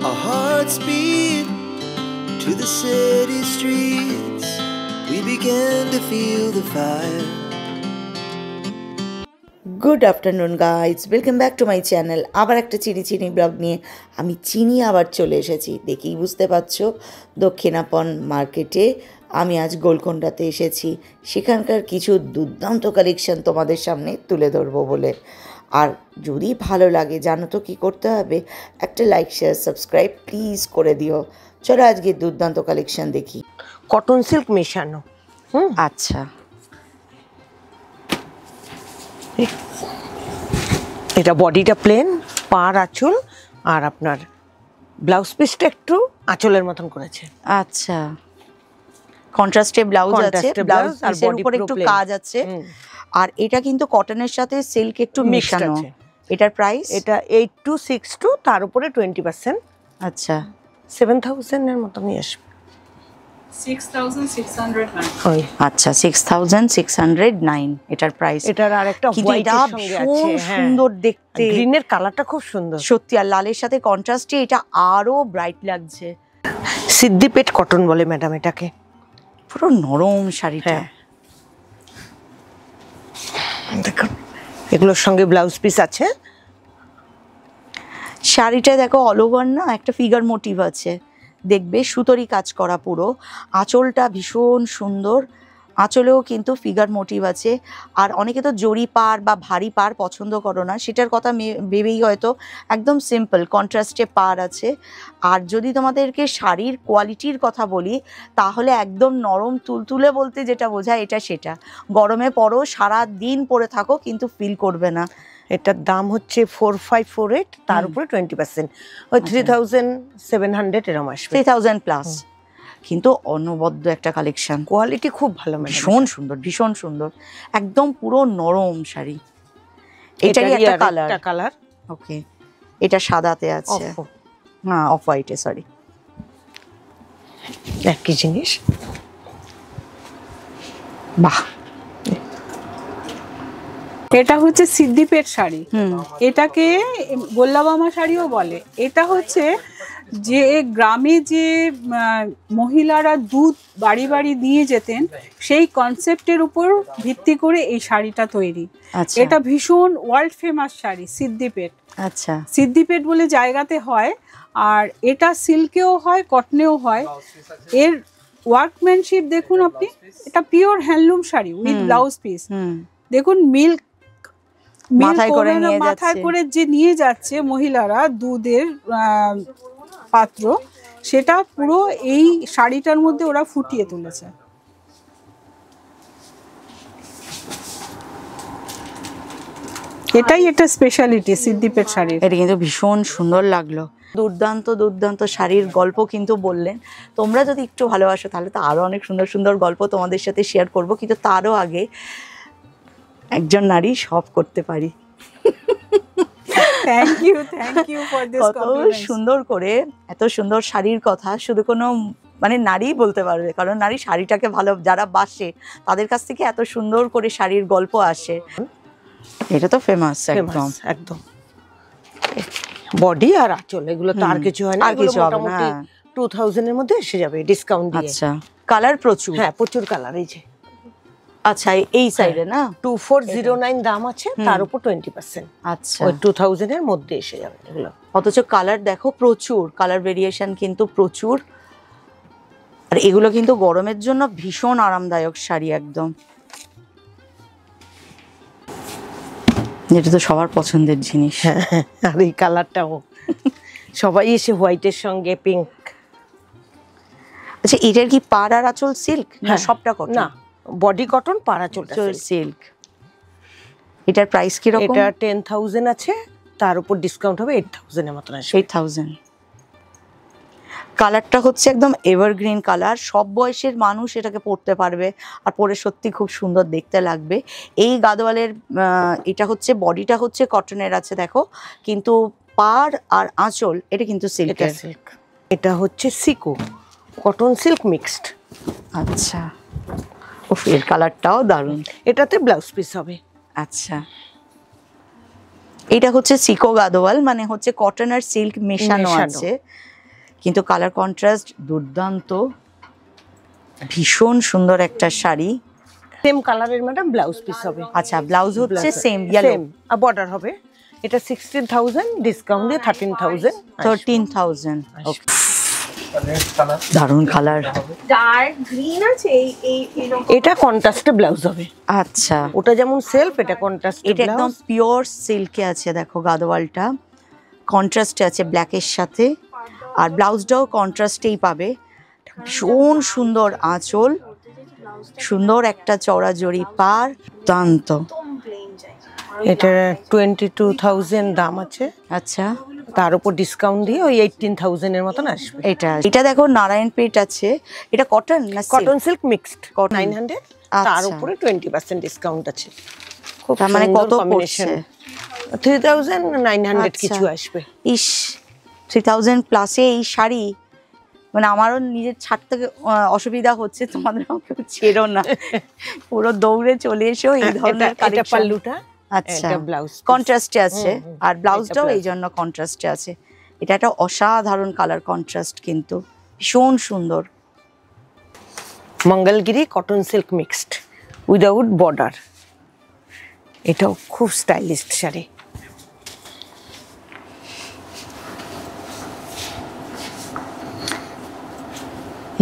Our hearts beat to the city streets. We began to feel the fire. Good afternoon guys, welcome back to my channel. আবার একটা চিনি blog নিয়ে আমি আবার চলে এসেছি। দেখেই বুঝতে পারছো, দক্ষিণাপন মার্কেটে আমি আজ গোলকোন্ডাতে এসেছি। সেখানকার কিছু দুর্দান্ত কালেকশন তোমাদের সামনে তুলে ধরবো বলে। আর যদি ভালো লাগে জানো তো কী করতে হবে, একটা লাইক শেয়ার সাবস্ক্রাইব প্লিজ করে দিও। চলো আজকে দুর্দান্ত কালেকশন দেখি। কটন সিল্ক মেশানো। আচ্ছা, এটা বডিটা প্লেন, পার আঁচল, আর আপনার ব্লাউজ পিসটা একটু আঁচলের মতন করেছে। আচ্ছা, কন্ট্রাস্টে ব্লাউজ আছে, ব্লাউজ আর বডির উপর একটু কাজ আছে। আর এটা কিন্তু কটনের সাথে সিল্ক একটু মেশানো। এটার প্রাইস এটা 8262, তার উপরে 20%। আচ্ছা, 7000 এর মতনই আসবে। 6609। আচ্ছা, 6609 এটার প্রাইস। এটার আরেকটা হোয়াইটের সঙ্গে আছে, সুন্দর দেখতে, গ্রিনের কালারটা খুব সুন্দর সত্যি। আর লালের সাথে কন্ট্রাস্টে এটা আরো ব্রাইট লাগছে। সিদ্দিপেট কটন বলে ম্যাডাম এটাকে। পুরো নরম শাড়িটা। দেখুন, এগুলোর সঙ্গে ব্লাউজ পিস আছে। শাড়িটা দেখো অল ওভার না একটা ফিগার মোটিভ আছে, দেখবে সুতোরি কাজ করা পুরো। আঁচলটা ভীষণ সুন্দর, আঁচলেও কিন্তু ফিগার মোটিভ আছে। আর অনেকে তো জরি পাড় বা ভারী পাড় পছন্দ করো না, সেটার কথা ভেবেই হয়তো একদম সিম্পল কন্ট্রাস্টে পাড় আছে। আর যদি তোমাদেরকে শাড়ির কোয়ালিটির কথা বলি, তাহলে একদম নরম তুলতুলে বলতে যেটা বোঝায় এটা সেটা। গরমে পরো, সারা দিন পরে থাকো, কিন্তু ফিল করবে না। এটার দাম হচ্ছে 4548, তার উপরে 20%, ওই 3700 এরকম আসবে। 3000 প্লাস। কিন্তু অনবদ্য একটা কালেকশন, কোয়ালিটি খুব ভালো, ভীষণ সুন্দর, ভীষণ সুন্দর, একদম পুরো নরম শাড়ি। এটারই একটা কালার। ওকে, এটা সাদাতে আছে, না অফ হোয়াইটে, সরি, একই জিনিস। বাহ, এটা হচ্ছে সিদ্দিপেট শাড়ি, এটাকে গোল্লাবামা শাড়িও বলে। এটা হচ্ছে যে গ্রামে যে মহিলারা দুধ বাড়ি বাড়ি দিয়ে যেতেন, সেই কনসেপ্টের উপর ভিত্তি করে এই শাড়িটা তৈরি। এটা ভীষণ ওয়ার্ল্ড ফেমাস শাড়ি সিদ্দিপেট। আচ্ছা, সিদ্দিপেট বলে জায়গাতে হয়। আর এটা সিল্কেও হয়, কটনেও হয়। এর ওয়ার্কম্যানশিপ দেখুন আপনি, এটা pure handloom sari with blouse piece. দেখুন, মিল্ক মাথায় করে যে নিয়ে যাচ্ছে মহিলারা দুধের পাত্র, সেটা পুরো এই শাড়িটার মধ্যে ওরা ফুটিয়ে তুলেছে। এটাই এটা স্পেশালিটি সিদ্দিপেট শাড়ির। এটা কিন্তু ভীষণ সুন্দর লাগলো। দুর্দান্ত দুর্দান্ত শাড়ির গল্প কিন্তু বললেন। তোমরা যদি একটু ভালোবাসো তাহলে তো আরো অনেক সুন্দর সুন্দর গল্প তোমাদের সাথে শেয়ার করব, কিন্তু তারও আগে একজন নারী সব করতে পারি। Thank you for this compliment. সুন্দর করে এত সুন্দর শাড়ির কথা শুধু কোনো নারী বলতে পারবে, কারণ নারী শাড়িটাকে ভালো যারা বাসে তাদের কাছ থেকে এত সুন্দর করে শাড়ির গল্প আসে। এটা তো ফেমাস একদম একদম। বডি আর আঁচল এগুলো তো আর কিছু হয় না, আর কিছু হবে না। 2000 এর মধ্যে এসে যাবে ডিসকাউন্ট দিয়ে। আচ্ছা, কালার প্রচুর। হ্যাঁ, প্রচুর কালার। এই যে আচ্ছা, এই সাইডে না 2409 দাম আছে, তার উপর 20%। আচ্ছা, ওই 2000 এর মধ্যে এসে যাবে এগুলো। অথচ কালার দেখো প্রচুর, কালার ভেরিয়েশন কিন্তু প্রচুর। আর এগুলো কিন্তু গরমের জন্য ভীষণ আরামদায়ক শাড়ি একদম। এটা তো সবার পছন্দের জিনিস। আর এই কালারটাও সবাই এসে হোয়াইটের সঙ্গে পিঙ্ক। আচ্ছা, এটার কি পাড় আর আঁচল সিল্ক না সবটা কটন? না, বডি কটন, পাড় আঁচলটা সিল্ক। এটার প্রাইস কি রকম? এটা 10000 আছে, তার উপর ডিসকাউন্ট হবে 8000 এর মতন আসবে। 8000। কালারটা হচ্ছে একদম এভারগ্রিন কালার, সব বয়সের মানুষ এটাকে পরতে পারবে, আর পরে সত্যি খুব সুন্দর দেখতে লাগবে। এই গাদোয়ালের এটা হচ্ছে বডিটা হচ্ছে কটনের আছে দেখো, কিন্তু পাড় আর আঁচল এটা কিন্তু সিল্কের। এটা হচ্ছে সিকো কটন সিল্ক মিক্সড। আচ্ছা, এর কালারটাও দারুণ। এটাতে ব্লাউজ পিস হবে। আচ্ছা, এটা হচ্ছে সিকো গাদোয়াল, মানে হচ্ছে কটন আর সিল্ক মেশানো আছে। কিন্তু কালার কন্ট্রাস্ট দুর্দান্ত, ভীষণ সুন্দর একটা শাড়ি। সেম কালারের ম্যাডাম ব্লাউজ পিস হবে। আচ্ছা, ব্লাউজ হচ্ছে সেম ইয়েলো, আর বর্ডার হবে। এটা 16,000, ডিসকাউন্ট দিয়ে 13,000। 13,000। দারুণ কালার। ডার্ক গ্রিন আছে এই এটা কন্ট্রাস্টে ব্লাউজ হবে। আচ্ছা, ওটা যেমন সেলফ, এটা কন্ট্রাস্ট। এটা একদম পিওর সিল্কে আছে, দেখো গাদোয়ালটা কন্ট্রাস্টে আছে ব্ল্যাকের সাথে, আর ব্লাউজটাও কন্ট্রাস্টেই পাবে। ভীষণ সুন্দর আঁচল, সুন্দর একটা চওড়া জড়ি পার, দুর্দান্ত। এটা 22,000 দাম আছে। আচ্ছা, তার উপর ডিসকাউন্ট দিয়ে ওই 18,000 এর মতন আসবে। এটা দেখো নারায়ণপেট আছে, এটা কটন না কটন সিল্ক মিক্সড, Cotton। 900। আচ্ছা। তার উপরে 20% ডিসকাউন্ট আছে। খুব তার মানে সুন্দর কত combination। পড়ছে? 3,900 আচ্ছা। কিছু আসবে। ইস, 3000 প্লাসে এই শাড়ি, মানে আমারও নিজের ছাড়তে অসুবিধা হচ্ছে, তোমাদের কেউ ছেড়ো না, পুরো দৌড়ে চলে এসো এই ধরনের এটা কালেকশন। পাল্লুটা, আচ্ছা, এটা ব্লাউজ কন্ট্রাস্টে আছে, আর ব্লাউজটাও এটা এই জন্য কন্ট্রাস্টে আছে। এটা একটা অসাধারণ কালার কন্ট্রাস্ট, কিন্তু ভীষণ সুন্দর। Mangalagiri cotton silk mixed without border. এটাও খুব স্টাইলিশ শাড়ি।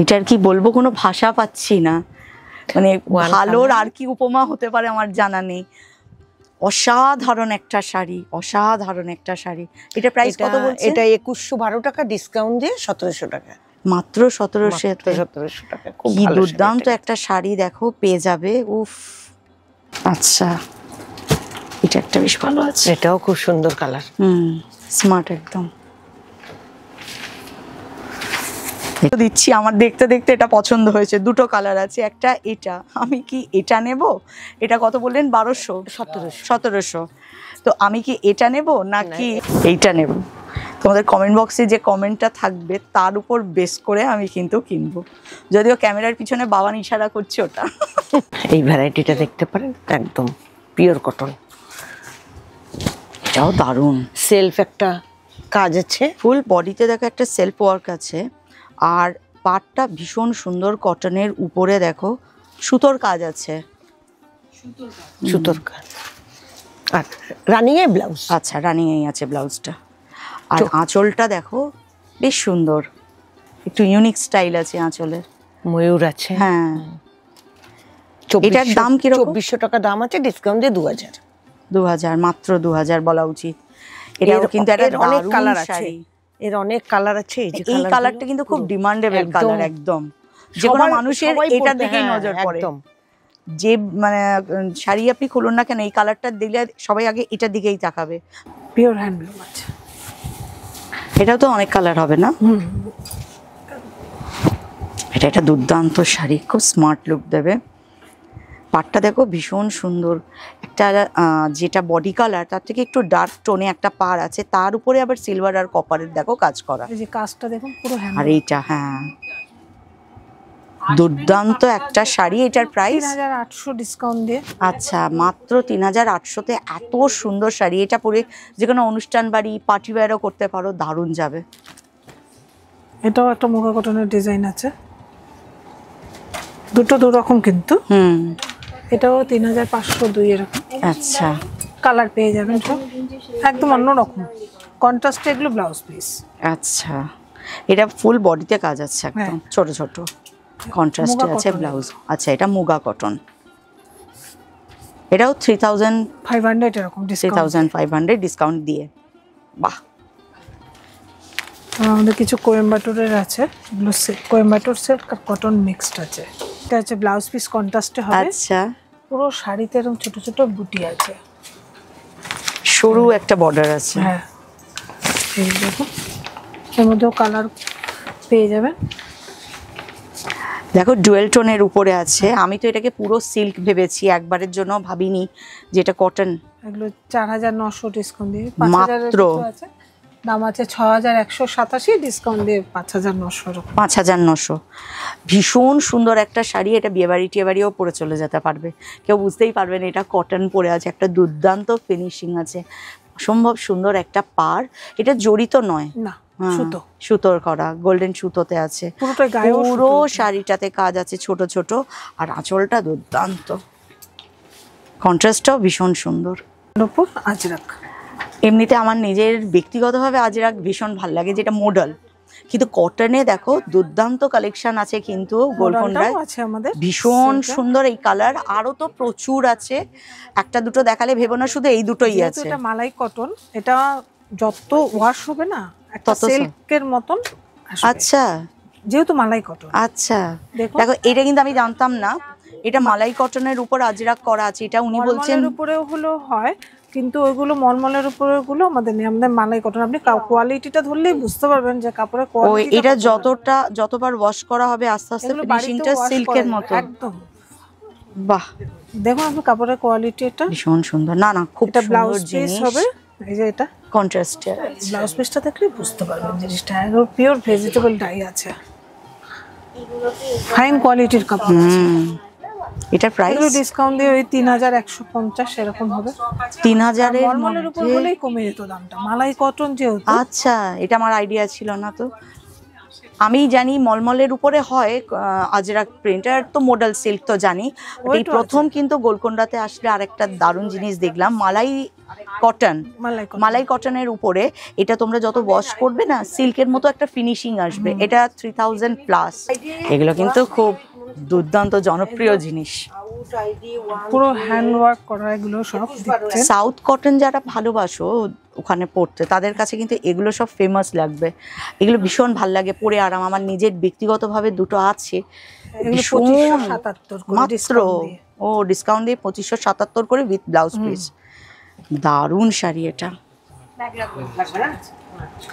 এটার কি বলবো, কোনো ভাষা পাচ্ছি না, মানে One ভালোর color। আর কি উপমা হতে পারে আমার জানা নেই। অসাধারণ একটা শাড়ি, অসাধারণ একটা শাড়ি। এটা প্রাইস কত বলছে? এটা 2112 টাকা, ডিসকাউন্ট দিয়ে 1700 টাকা। মাত্র 1700। 1700 টাকা। খুব কি ভালো দুর্দান্ত শাড়ি। একটা শাড়ি, দেখো পেয়ে যাবে। উফ, আচ্ছা, এটা একটা বেশ ভালো আছে। এটাও খুব সুন্দর কালার। স্মার্ট একদম। এটা দিচ্ছি, আমার দেখতে দেখতে এটা পছন্দ হয়েছে। দুটো কালার আছে, একটা এটা। আমি কি এটা নেব? এটা কত বললেন? 1200, 1700। তো আমি কি এটা নেব নাকি এইটা নেব? তোমাদের কমেন্ট বক্সে যে কমেন্টটা থাকবে তার উপর বেস করে আমি কিন্তু কিনবো, যদিও ক্যামেরার পিছনে বাবান ইশারা করছে ওটা। এই ভ্যারাইটিটা দেখতে পারেন, একদম পিওর কটন। এটাও দারুণ। সেলফ একটা কাজ আছে, ফুল বডিতে দেখো একটা সেলফ ওয়ার্ক আছে, আর পাটটা ভীষণ সুন্দর কটনের উপরে দেখো সুতোর কাজ আছে, সুতোর কাজ। আর রানিং এ ব্লাউজ। আচ্ছা, রানিং এই আছে ব্লাউজটা। আর আঁচলটা দেখো বেশ সুন্দর, একটু ইউনিক স্টাইল আছে আঁচলের। ময়ূর আছে। হ্যাঁ, এটার দাম কিরকম? 2400 টাকা দাম আছে, ডিসকাউন্ট দিয়ে 2000। 2000, মাত্র 2000 বলা উচিত। এটাও কিন্তু একটা অনেক দারুণ কালার আছে, শাড়ি। এর অনেক কালার আছে। এই কালারটা কিন্তু খুব ডিমান্ডেবল কালার, একদম যে কোনো মানুষের এটা দেখেই নজর পড়ে। যে মানে শাড়ি আপনি খুলুন না কেন, এই কালারটা দিলে সবাই আগে এটার দিকেই তাকাবে। পিওর হ্যান্ডলুম আছে। এটাও তো অনেক কালার হবে না? এটা একটা দুর্দান্ত শাড়ি, খুব স্মার্ট লুক দেবে। পাটটা দেখো ভীষণ সুন্দর, একটা যেটা বডি কালার তার থেকে একটু ডার্ক টোনে একটা পাড় আছে, তার উপরে আবার সিলভার আর কপারের দেখো কাজ করা। এই যে কাজটা দেখুন পুরো আর হ্যান্ডলুম। এইটা, হ্যাঁ, দুর্দান্ত একটা শাড়ি। এটার প্রাইস 3800 ডিসকাউন্ট দিয়ে। আচ্ছা, মাত্র 3800-তে এত সুন্দর শাড়ি। এটা পরে যে কোনো অনুষ্ঠান বাড়ি, পার্টি ওয়্যারও করতে পারো, দারুণ যাবে। এটাও একটা মুগা কটনের ডিজাইন আছে, দুটো দু রকম কিন্তু। এটাও 3502 এরকম। আচ্ছা, কালার পেয়ে যাবেন সব, একদম অন্য রকম কন্ট্রাস্টে। এগুলো ব্লাউজ পিস। আচ্ছা, এটা ফুল বডিতে কাজ আছে একদম, ছোট ছোট কন্ট্রাস্টে আছে ব্লাউজ। আচ্ছা, এটা মুগা কটন। এটাও 3500 এরকম ডিসকাউন্ট। 3500 ডিসকাউন্ট দিয়ে। বাহ, আমাদের কিছু কোয়েম্বাটুরের আছে, এগুলো কোয়েম্বাটুর সিল্ক আর কটন মিক্সড আছে। এটা হচ্ছে ব্লাউজ পিস কন্ট্রাস্টে হবে। আচ্ছা, পুরো শাড়িতে এরকম ছোট ছোট বুটি আছে, সরু একটা বর্ডার আছে। হ্যাঁ, এই দেখুন, এর মধ্যেও কালার পেয়ে যাবেন। দেখো ডুয়েল টোনের উপরে আছে। আমি তো এটাকে পুরো সিল্ক ভেবেছি, একবারের জন্য ভাবিনি যেটা কটন। এগুলো 4900 ডিসকাউন্ট দিয়ে মাত্র। 5000 আছে, দাম আছে 6187, ডিসকাউন্ট দিয়ে 5900। 5900। ভীষণ সুন্দর একটা শাড়ি। এটা বিয়েবাড়ি টিয়েবাড়িও পরে চলে যেতে পারবে, কেউ বুঝতেই পারবে না এটা কটন পরে আছে। একটা দুর্দান্ত ফিনিশিং আছে, অসম্ভব সুন্দর একটা পাড়। এটা জড়িত নয়, না, সুতো। সুতোর করা, গোল্ডেন সুতোতে আছে পুরোটাই গায়ে পুরো শাড়িটাতে কাজ আছে ছোট ছোট, আর আঁচলটা দুর্দান্ত, কন্ট্রাস্টটাও ভীষণ সুন্দর। উপর আজরাক। এমনিতে আমার নিজের ব্যক্তিগতভাবে আজরাক ভীষণ ভালো লাগে, যেটা মডেল, কিন্তু কটনে দেখো দুর্দান্ত কালেকশন আছে কিন্তু গোলকোন্ডায়, আছে আমাদের ভীষণ সুন্দর এই কালার, আরো তো প্রচুর আছে, একটা দুটো দেখালে ভেবো না শুধু এই দুটোই আছে। এটা মালাই কটন, এটা যত ওয়াশ হবে না একটা তত সিল্কের মতন আসবে। আচ্ছা যেহেতু মালাই কটন। আচ্ছা দেখো। দেখো এটা কিন্তু আমি জানতাম না, এটা মালাই কটনের উপর আজরাক করা আছে, এটা উনি বলছেন মলমলের উপরেও হলো হয়, কিন্তু ওইগুলো মলমলের উপরে গুলো আমাদের নেই, আমাদের মালাই কটন। আপনি কোয়ালিটিটা ধরলেই বুঝতে পারবেন যে কাপড়ের ওই কোয়ালিটি। এটা যতবার ওয়াশ করা হবে আস্তে আস্তে ফিনিশিংটা সিল্কের মতো। একদম বাহ, দেখুন আপনি কাপড়ের কোয়ালিটি, এটা ভীষণ সুন্দর, না না খুব এটা ব্লাউজ সুন্দর পিস জিনিস হবে। এই যে এটা কন্ট্রাস্টে ব্লাউজ পিসটা দেখলে বুঝতে পারবেন জিনিসটা একদম পিওর ভেজিটেবল ডাই আছে, ফাইন কোয়ালিটির কাপড় আছে। এটা প্রাইস ডিসকাউন্ট দিয়ে ওই 3150 এরকম হবে। 3000-এর মলমলের উপর মধ্যে? হলেই কমে যেত দামটা, মালাই কটন যেহেতু। আচ্ছা, এটা আমার আইডিয়া ছিল না তো। আমি জানি মলমলের উপরে হয় আজরাক প্রিন্টার, তো মডেল সিল্ক তো জানি, but এই প্রথম কিন্তু গোলকোন্ডাতে আসলে আরেকটা দারুণ জিনিস দেখলাম, মালাই কটন। মালাই কটনের উপরে এটা তোমরা যত ওয়াশ করবে না সিল্কের মতো একটা ফিনিশিং আসবে, এটা 3000 প্লাস। এগুলো কিন্তু খুব দুর্দান্ত জনপ্রিয় জিনিস, পুরো হ্যান্ড ওয়ার্ক করা এগুলো সব দেখতে। সাউথ কটন যারা ভালোবাসো ওখানে পড়তে, তাদের কাছে কিন্তু এগুলো সব ফেমাস লাগবে, এগুলো ভীষণ ভাল লাগে পরে আরাম। আমার নিজের ব্যক্তিগতভাবে দুটো আছে, ভীষণ 2577 মাত্র, ও ডিসকাউন্ট দিয়ে 2577 করে উইথ ব্লাউজ পিস। দারুণ শাড়ি এটা,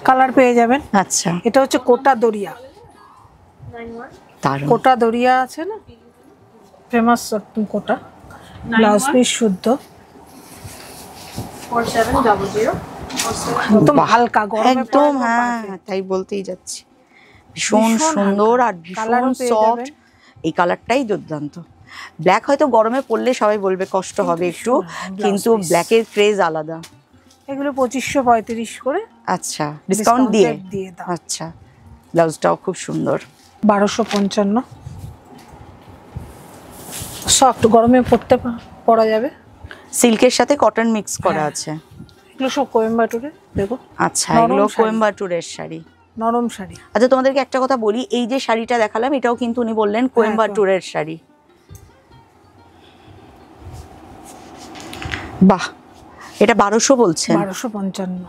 কালার পেয়ে যাবেন। আচ্ছা এটা হচ্ছে কোটা দরিয়া, দারুণ, কোটা দরিয়া আছে না, ফেমাস একদম কোটা, ব্লাউজ পিস শুদ্ধ, 4700 একদম হালকা গরমে একদম, হ্যাঁ তাই বলতেই যাচ্ছি, ভীষণ সুন্দর আর ভীষণ সফট, এই কালারটাই দুর্দান্ত। ব্ল্যাক হয়তো গরমে পরলে সবাই বলবে কষ্ট হবে একটু, কিন্তু ব্ল্যাকের ক্রেজ আলাদা। এগুলো 2535 করে, আচ্ছা ডিসকাউন্ট দিয়ে, দাও। আচ্ছা ব্লাউজটাও খুব সুন্দর, 1255, সফট, গরমে পরা যাবে, সিল্কের সাথে কটন মিক্স করা আছে। এগুলো সব কোয়েম্বাটুরে, দেখো। আচ্ছা এগুলো কোয়েম্বাটুরের শাড়ি, নরম শাড়ি। আচ্ছা তোমাদেরকে একটা কথা বলি, এই যে শাড়িটা দেখালাম এটাও কিন্তু উনি বললেন কোয়েম্বাটুরের শাড়ি। বাহ, এটা 1200 বলছেন, 1255,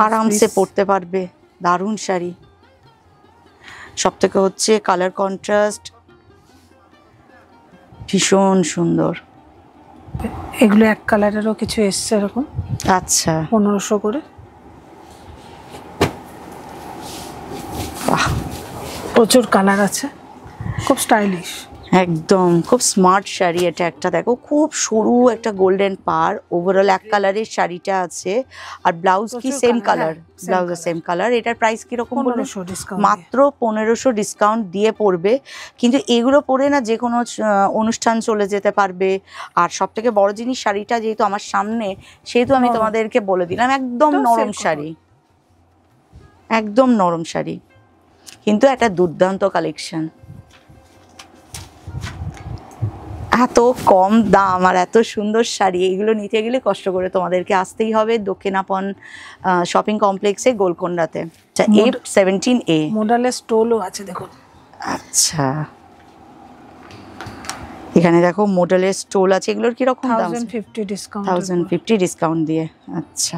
আরামসে পরতে পারবে, দারুণ শাড়ি। সব থেকে হচ্ছে কালার কন্ট্রাস্ট ভীষণ সুন্দর। এগুলো এক কালারেরও কিছু এসছে এরকম, আচ্ছা 1500 করে। বাহ, প্রচুর কালার আছে, খুব স্টাইলিশ, একদম খুব স্মার্ট শাড়ি। এটা একটা দেখো, খুব সরু একটা গোল্ডেন পার, ওভারঅল এক কালারের শাড়িটা আছে, আর ব্লাউজ কি same colour, blouse same colour. এটার প্রাইস কিরকম বললেন? 1500 ডিসকাউন্ট, মাত্র 1500 ডিসকাউন্ট দিয়ে পড়বে, কিন্তু এগুলো পরে না যে কোনো অনুষ্ঠান চলে যেতে পারবে। আর সব থেকে বড় জিনিস, শাড়িটা যেহেতু আমার সামনে সেহেতু আমি তোমাদেরকে বলে দিলাম, একদম নরম শাড়ি, একদম নরম শাড়ি, কিন্তু একটা দুর্দান্ত কালেকশন। এত কম দাম আর এত সুন্দর শাড়ি, এগুলো নিতে গেলে কষ্ট করে তোমাদেরকে আসতেই হবে দক্ষিণাপন শপিং কমপ্লেক্সে গোলকোন্ডাতে। A17A মডেলের স্টোলও আছে দেখুন। আচ্ছা এখানে দেখো মডেলের স্টোল আছে, এগুলোর কিরকম দাম? 1050 ডিসকাউন্ট, 1050 ডিসকাউন্ট দিয়ে। আচ্ছা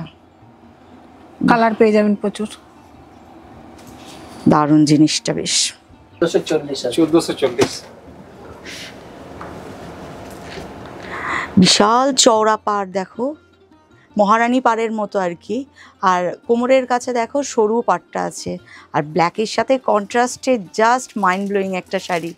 কালার পেয়ে যাবেন প্রচুর, দারুণ জিনিসটা বেশ। 1440 বিশাল চওড়া পাড় দেখো, মহারানী পাড়ের মতো আর কি, আর কোমরের কাছে দেখো সরু পাড়টা আছে, আর ব্ল্যাকের সাথে কন্ট্রাস্টে জাস্ট মাইন্ড ব্লোয়িং একটা শাড়ি।